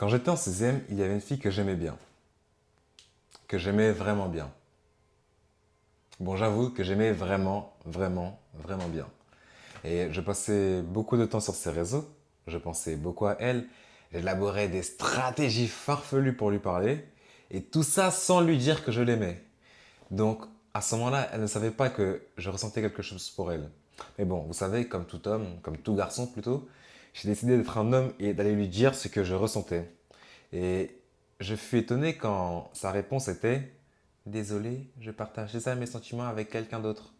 Quand j'étais en sixième, il y avait une fille que j'aimais bien. Que j'aimais vraiment bien. Bon, j'avoue que j'aimais vraiment, vraiment, vraiment bien. Et je passais beaucoup de temps sur ses réseaux. Je pensais beaucoup à elle. J'élaborais des stratégies farfelues pour lui parler. Et tout ça sans lui dire que je l'aimais. Donc, à ce moment-là, elle ne savait pas que je ressentais quelque chose pour elle. Mais bon, vous savez, comme tout homme, comme tout garçon plutôt, j'ai décidé d'être un homme et d'aller lui dire ce que je ressentais. Et je fus étonné quand sa réponse était: désolé, je partageais ça mes sentiments avec quelqu'un d'autre.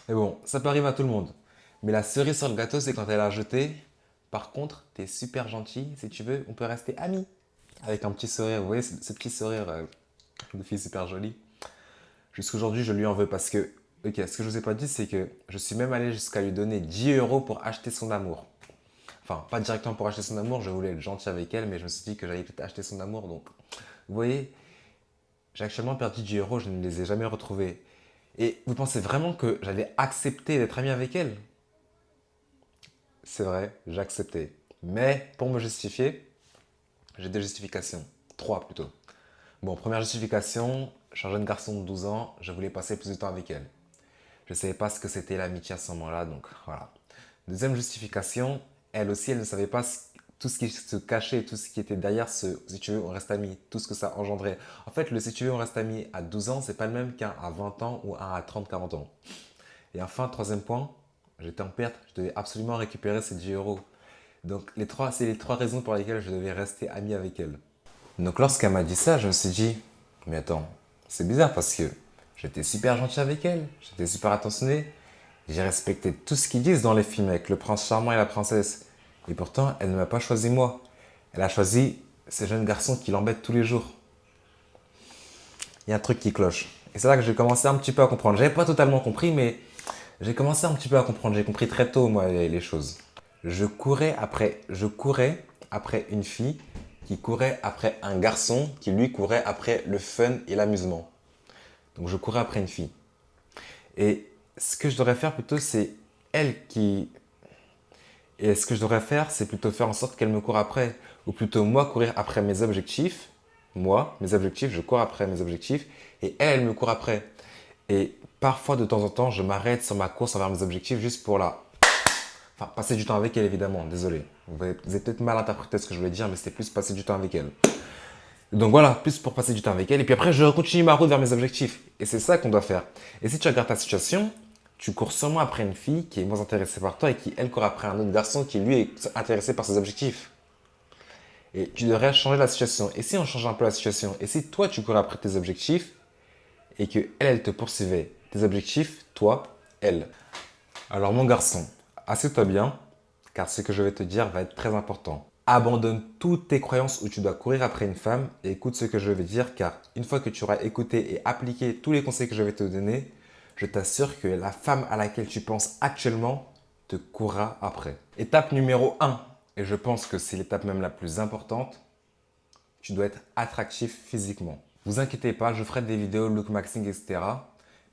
Mais bon, ça peut arriver à tout le monde. Mais la cerise sur le gâteau, c'est quand elle a jeté: par contre, t'es super gentil, si tu veux, on peut rester amis. Avec un petit sourire, vous voyez, ce petit sourire de fille super jolie. Jusqu'aujourd'hui, je lui en veux parce que, ok, ce que je vous ai pas dit, c'est que je suis même allé jusqu'à lui donner 10 euros pour acheter son amour. Enfin, pas directement pour acheter son amour, je voulais être gentil avec elle, mais je me suis dit que j'allais peut-être acheter son amour. Donc, vous voyez, j'ai actuellement perdu 10 euros, je ne les ai jamais retrouvés. Et vous pensez vraiment que j'allais accepter d'être ami avec elle? C'est vrai, j'ai accepté. Mais pour me justifier, j'ai deux justifications. Trois plutôt. Bon, première justification, je suis un jeune garçon de 12 ans, je voulais passer plus de temps avec elle. Je ne savais pas ce que c'était l'amitié à ce moment-là, donc voilà. Deuxième justification, elle aussi, elle ne savait pas tout ce qui se cachait, tout ce qui était derrière ce si tu veux, on reste amis, tout ce que ça engendrait. En fait, le si tu veux, on reste amis à 12 ans, c'est pas le même qu'un à 20 ans ou un à 30, 40 ans. Et enfin, troisième point, j'étais en perte, je devais absolument récupérer ces 10 euros. Donc, c'est les trois raisons pour lesquelles je devais rester ami avec elle. Donc, lorsqu'elle m'a dit ça, je me suis dit, mais attends, c'est bizarre parce que j'étais super gentil avec elle, j'étais super attentionné, j'ai respecté tout ce qu'ils disent dans les films avec le prince charmant et la princesse. Et pourtant, elle ne m'a pas choisi moi. Elle a choisi ce jeune garçon qui l'embête tous les jours. Il y a un truc qui cloche. Et c'est là que j'ai commencé un petit peu à comprendre. J'avais pas totalement compris, mais j'ai commencé un petit peu à comprendre. J'ai compris très tôt, moi, les choses. Je courais après une fille qui courait après un garçon qui, lui, courait après le fun et l'amusement. Donc, je courais après une fille. Et ce que je devrais faire plutôt, c'est elle qui. Et ce que je devrais faire, c'est plutôt faire en sorte qu'elle me court après. Ou plutôt moi courir après mes objectifs. Moi, mes objectifs, je cours après mes objectifs. Et elle, elle me court après. Et parfois, de temps en temps, je m'arrête sur ma course envers mes objectifs juste pour la. Enfin, passer du temps avec elle, évidemment. Désolé. Vous avez peut-être mal interprété ce que je voulais dire, mais c'était plus passer du temps avec elle. Donc voilà, plus pour passer du temps avec elle. Et puis après, je continue ma route vers mes objectifs. Et c'est ça qu'on doit faire. Et si tu regardes ta situation, tu cours sûrement après une fille qui est moins intéressée par toi et qui, elle, court après un autre garçon qui, lui, est intéressé par ses objectifs. Et tu devrais changer la situation. Et si on change un peu la situation? Et si toi, tu courais après tes objectifs et que elle, elle te poursuivait tes objectifs, toi, elle. Alors mon garçon, assieds-toi bien, car ce que je vais te dire va être très important. Abandonne toutes tes croyances où tu dois courir après une femme et écoute ce que je vais dire, car une fois que tu auras écouté et appliqué tous les conseils que je vais te donner, je t'assure que la femme à laquelle tu penses actuellement te courra après. Étape numéro un, et je pense que c'est l'étape même la plus importante, tu dois être attractif physiquement. Vous inquiétez pas, je ferai des vidéos look maxing, etc.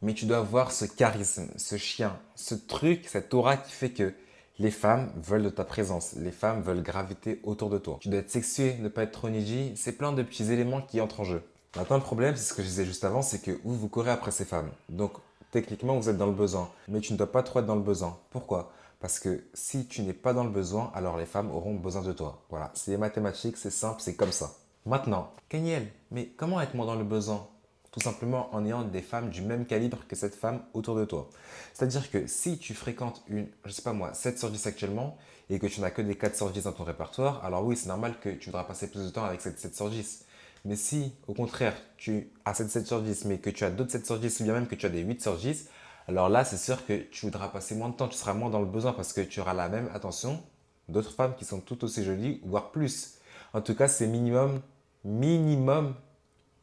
Mais tu dois avoir ce charisme, ce chien, ce truc, cette aura qui fait que les femmes veulent de ta présence. Les femmes veulent graviter autour de toi. Tu dois être sexué, ne pas être trop needy. C'est plein de petits éléments qui entrent en jeu. Maintenant, le problème, c'est ce que je disais juste avant, c'est que vous courez après ces femmes. Donc, techniquement, vous êtes dans le besoin. Mais tu ne dois pas trop être dans le besoin. Pourquoi? Parce que si tu n'es pas dans le besoin, alors les femmes auront besoin de toi. Voilà, c'est les mathématiques, c'est simple, c'est comme ça. Maintenant, Kenyel, mais comment être moins dans le besoin? Tout simplement en ayant des femmes du même calibre que cette femme autour de toi. C'est-à-dire que si tu fréquentes une, je sais pas moi, 7 sur 10 actuellement et que tu n'as que des 4 sur 10 dans ton répertoire, alors oui, c'est normal que tu voudras passer plus de temps avec cette 7 sur 10. Mais si, au contraire, tu as cette 7 sur 10, mais que tu as d'autres 7 sur 10 ou bien même que tu as des 8 sur 10, alors là, c'est sûr que tu voudras passer moins de temps, tu seras moins dans le besoin parce que tu auras la même attention d'autres femmes qui sont tout aussi jolies, voire plus. En tout cas, c'est minimum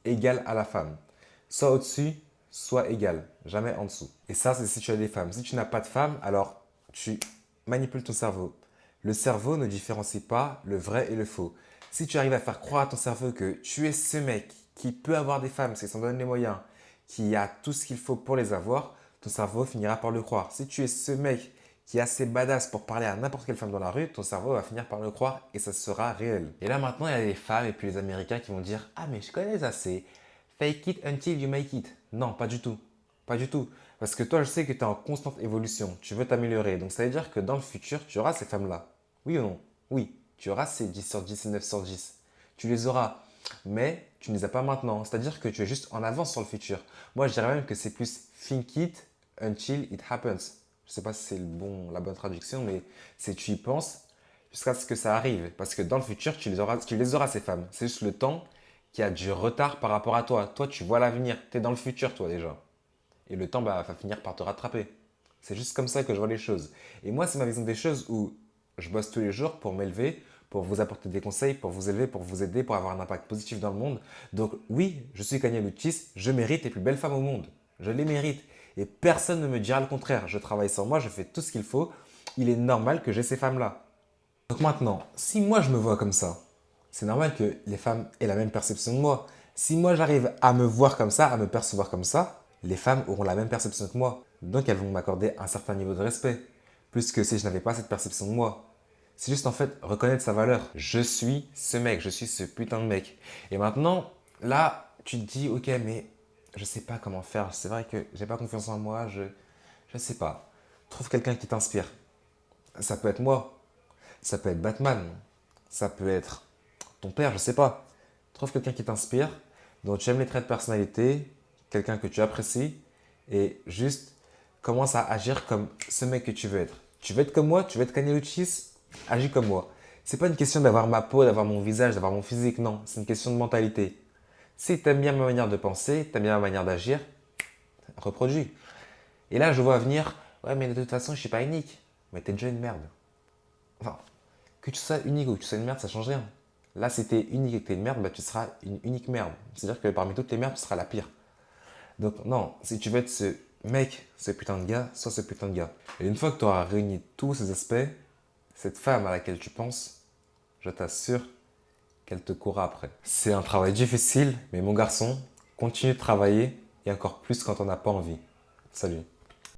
égal à la femme. Soit au-dessus, soit égal, jamais en dessous. Et ça, c'est si tu as des femmes. Si tu n'as pas de femme, alors tu manipules ton cerveau. Le cerveau ne différencie pas le vrai et le faux. Si tu arrives à faire croire à ton cerveau que tu es ce mec qui peut avoir des femmes, s'il s'en donne les moyens, qui a tout ce qu'il faut pour les avoir, ton cerveau finira par le croire. Si tu es ce mec qui est assez badass pour parler à n'importe quelle femme dans la rue, ton cerveau va finir par le croire et ça sera réel. Et là maintenant, il y a les femmes et puis les Américains qui vont dire: ah mais je connais assez, fake it until you make it. Non, pas du tout. Pas du tout. Parce que toi, je sais que tu es en constante évolution, tu veux t'améliorer. Donc ça veut dire que dans le futur, tu auras ces femmes-là. Oui ou non? Oui, tu auras ces 10 sur 10 et 9 sur 10. Tu les auras, mais tu ne les as pas maintenant. C'est-à-dire que tu es juste en avance sur le futur. Moi, je dirais même que c'est plus think it until it happens. Je ne sais pas si c'est la bonne traduction, mais c'est tu y penses jusqu'à ce que ça arrive. Parce que dans le futur, tu les auras ces femmes. C'est juste le temps qui a du retard par rapport à toi. Toi, tu vois l'avenir. Tu es dans le futur, toi, déjà. Et le temps va finir par te rattraper. C'est juste comme ça que je vois les choses. Et moi, c'est ma vision des choses où je bosse tous les jours pour m'élever, pour vous apporter des conseils, pour vous élever, pour vous aider, pour avoir un impact positif dans le monde. Donc oui, je suis Kanye Luchis, je mérite les plus belles femmes au monde. Je les mérite. Et personne ne me dira le contraire. Je travaille sur moi, je fais tout ce qu'il faut. Il est normal que j'ai ces femmes-là. Donc maintenant, si moi je me vois comme ça, c'est normal que les femmes aient la même perception de moi. Si moi j'arrive à me voir comme ça, à me percevoir comme ça, les femmes auront la même perception que moi. Donc elles vont m'accorder un certain niveau de respect. Plus que si je n'avais pas cette perception de moi. C'est juste en fait reconnaître sa valeur. Je suis ce mec, je suis ce putain de mec. Et maintenant, là, tu te dis, ok, mais je sais pas comment faire. C'est vrai que j'ai pas confiance en moi, je sais pas. Trouve quelqu'un qui t'inspire. Ça peut être moi, ça peut être Batman, ça peut être ton père, je sais pas. Trouve quelqu'un qui t'inspire, dont tu aimes les traits de personnalité, quelqu'un que tu apprécies, et juste commence à agir comme ce mec que tu veux être. Tu veux être comme moi, tu veux être Kanye Uchis, agis comme moi. C'est pas une question d'avoir ma peau, d'avoir mon visage, d'avoir mon physique, non. C'est une question de mentalité. Si tu aimes bien ma manière de penser, tu aimes bien ma manière d'agir, reproduis. Et là, je vois venir, ouais, mais de toute façon, je suis pas unique. Mais t'es déjà une merde. Enfin, que tu sois unique ou que tu sois une merde, ça change rien. Là, si t'es unique et que t'es une merde, bah, tu seras une unique merde. C'est-à-dire que parmi toutes les merdes, tu seras la pire. Donc non, si tu veux être ce mec, ce putain de gars, sois ce putain de gars. Et une fois que tu auras réuni tous ces aspects, cette femme à laquelle tu penses, je t'assure qu'elle te courra après. C'est un travail difficile, mais mon garçon, continue de travailler et encore plus quand on n'a pas envie. Salut.